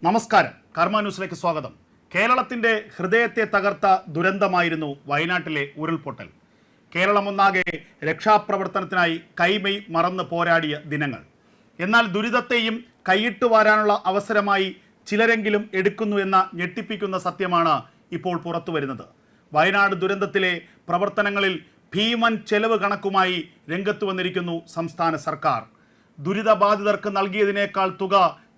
നമസ്കാരം, കർമ്മ ന്യൂസിലേക്ക് സ്വാഗതം. കേരളത്തിന്റെ ഹൃദയത്തെ തകർത്ത ദുരന്തമായിരുന്നു വയനാട്ടിലെ ഉരുൾപൊട്ടൽ. കേരളമൊന്നാകെ രക്ഷാപ്രവർത്തനത്തിനായി കൈമൈ മറന്ന് പോരാടിയ ദിനങ്ങൾ. എന്നാൽ ദുരിതത്തെയും കൈയിട്ട് വാരാനുള്ള അവസരമായി ചിലരെങ്കിലും എടുക്കുന്നു എന്ന ഞെട്ടിപ്പിക്കുന്ന സത്യമാണ് ഇപ്പോൾ പുറത്തു വരുന്നത്. വയനാട് ദുരന്തത്തിലെ പ്രവർത്തനങ്ങളിൽ ഭീമൻ ചെലവ് കണക്കുമായി രംഗത്ത് വന്നിരിക്കുന്നു സംസ്ഥാന സർക്കാർ. ദുരിതബാധിതർക്ക് നൽകിയതിനേക്കാൾ തുക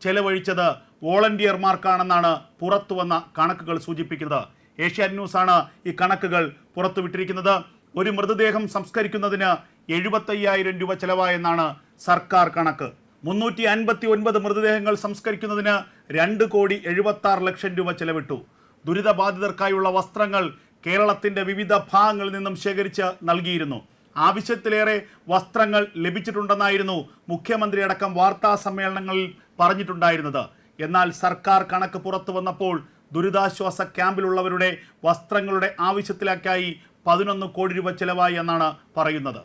ചെലവഴിച്ചത് വോളണ്ടിയർമാർക്കാണെന്നാണ് പുറത്തുവന്ന കണക്കുകൾ സൂചിപ്പിക്കുന്നത്. ഏഷ്യാനെറ്റ് ന്യൂസാണ് ഈ കണക്കുകൾ പുറത്തുവിട്ടിരിക്കുന്നത്. ഒരു മൃതദേഹം സംസ്കരിക്കുന്നതിന് 75,000 രൂപ ചെലവായെന്നാണ് സർക്കാർ കണക്ക്. 359 മൃതദേഹങ്ങൾ സംസ്കരിക്കുന്നതിന് 2,76,00,000 രൂപ ചെലവിട്ടു. ദുരിതബാധിതർക്കായുള്ള വസ്ത്രങ്ങൾ കേരളത്തിന്റെ വിവിധ ഭാഗങ്ങളിൽ നിന്നും ശേഖരിച്ച് നൽകിയിരുന്നു. ആവശ്യത്തിലേറെ വസ്ത്രങ്ങൾ ലഭിച്ചിട്ടുണ്ടെന്നായിരുന്നു മുഖ്യമന്ത്രി അടക്കം വാർത്താ സമ്മേളനങ്ങളിൽ പറഞ്ഞിട്ടുണ്ടായിരുന്നത്. എന്നാൽ സർക്കാർ കണക്ക് പുറത്തു വന്നപ്പോൾ ദുരിതാശ്വാസ ക്യാമ്പിലുള്ളവരുടെ വസ്ത്രങ്ങളുടെ ആവശ്യത്തിലേക്കായി 11 കോടി രൂപ ചെലവായി എന്നാണ് പറയുന്നത്.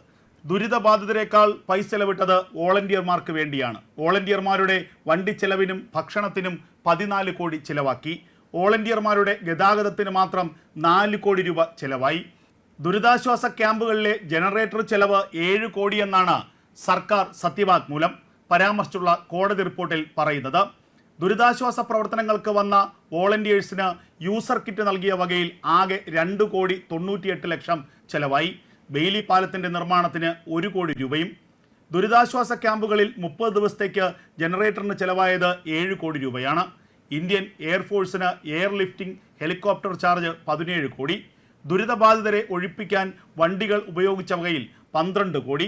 ദുരിതബാധിതരെക്കാൾ പൈസ ചെലവിട്ടത് വോളണ്ടിയർമാർക്ക് വേണ്ടിയാണ്. വോളണ്ടിയർമാരുടെ വണ്ടി ചെലവിനും ഭക്ഷണത്തിനും 14 കോടി ചെലവാക്കി. വോളണ്ടിയർമാരുടെ ഗതാഗതത്തിന് മാത്രം 4 കോടി രൂപ ചെലവായി. ദുരിതാശ്വാസ ക്യാമ്പുകളിലെ ജനറേറ്റർ ചെലവ് 7 കോടി എന്നാണ് സർക്കാർ സത്യവാങ്മൂലം പരാമർശിച്ചുള്ള കോടതി റിപ്പോർട്ടിൽ പറയുന്നത്. ദുരിതാശ്വാസ പ്രവർത്തനങ്ങൾക്ക് വന്ന വോളണ്ടിയേഴ്സിന് യൂസർ കിറ്റ് നൽകിയ വകയിൽ ആകെ 2,98,00,000 ചെലവായി. ബെയിലി പാലത്തിന്റെ നിർമ്മാണത്തിന് 1 കോടി രൂപയും. ദുരിതാശ്വാസ ക്യാമ്പുകളിൽ 30 ദിവസത്തേക്ക് ജനറേറ്ററിന് ചെലവായത് 7 കോടി രൂപയാണ്. ഇന്ത്യൻ എയർഫോഴ്സിന് air lifting helicopter charge 17 crore. ദുരിതബാധിതരെ ഒഴിപ്പിക്കാൻ വണ്ടികൾ ഉപയോഗിച്ച വകയിൽ 12 കോടി.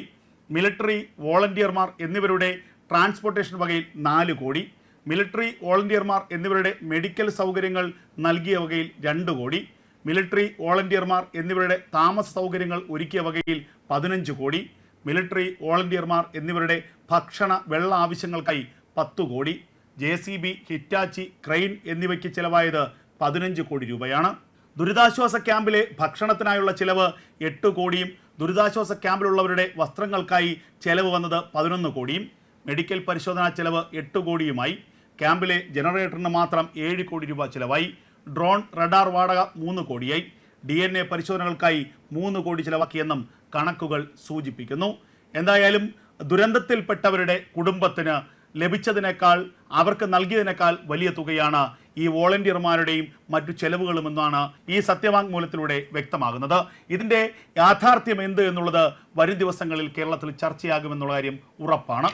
മിലിറ്ററി വോളണ്ടിയർമാർ എന്നിവരുടെ ട്രാൻസ്പോർട്ടേഷൻ വകയിൽ 4 കോടി. മിലിറ്ററി വോളണ്ടിയർമാർ എന്നിവരുടെ മെഡിക്കൽ സൗകര്യങ്ങൾ നൽകിയ വകയിൽ 2 കോടി. മിലിറ്ററി വോളണ്ടിയർമാർ എന്നിവരുടെ താമസ സൗകര്യങ്ങൾ ഒരുക്കിയ വകയിൽ 15 കോടി. മിലിറ്ററി വോളണ്ടിയർമാർ എന്നിവരുടെ ഭക്ഷണ വെള്ള ആവശ്യങ്ങൾക്കായി 10 കോടി. JCB, ഹിറ്റാച്ചി, ക്രെയിൻ എന്നിവയ്ക്ക് ചിലവായത് 15 കോടി രൂപയാണ്. ദുരിതാശ്വാസ ക്യാമ്പിലെ ഭക്ഷണത്തിനായുള്ള ചിലവ് 8 കോടിയും ദുരിതാശ്വാസ ക്യാമ്പിലുള്ളവരുടെ വസ്ത്രങ്ങൾക്കായി ചെലവ് വന്നത് 11 കോടിയും. മെഡിക്കൽ പരിശോധനാ ചെലവ് 8 കോടിയുമായി. ക്യാമ്പിലെ ജനറേറ്ററിന് മാത്രം 7 കോടി രൂപ ചിലവായി. ഡ്രോൺ റഡാർ വാടക 3 കോടിയായി. DNA പരിശോധനകൾക്കായി 3 കോടി ചിലവാക്കിയെന്നും കണക്കുകൾ സൂചിപ്പിക്കുന്നു. എന്തായാലും ദുരന്തത്തിൽപ്പെട്ടവരുടെ കുടുംബത്തിന് ലഭിച്ചതിനേക്കാൾ, അവർക്ക് നൽകിയതിനേക്കാൾ വലിയ തുകയാണ് ഈ വോളണ്ടിയർമാരുടെയും മറ്റു ചെലവുകളുമെന്നാണ് ഈ സത്യവാങ്മൂലത്തിലൂടെ വ്യക്തമാകുന്നത്. ഇതിൻ്റെ യാഥാർത്ഥ്യം എന്ത് എന്നുള്ളത് വരും ദിവസങ്ങളിൽ കേരളത്തിൽ ചർച്ചയാകുമെന്നുള്ള കാര്യം ഉറപ്പാണ്.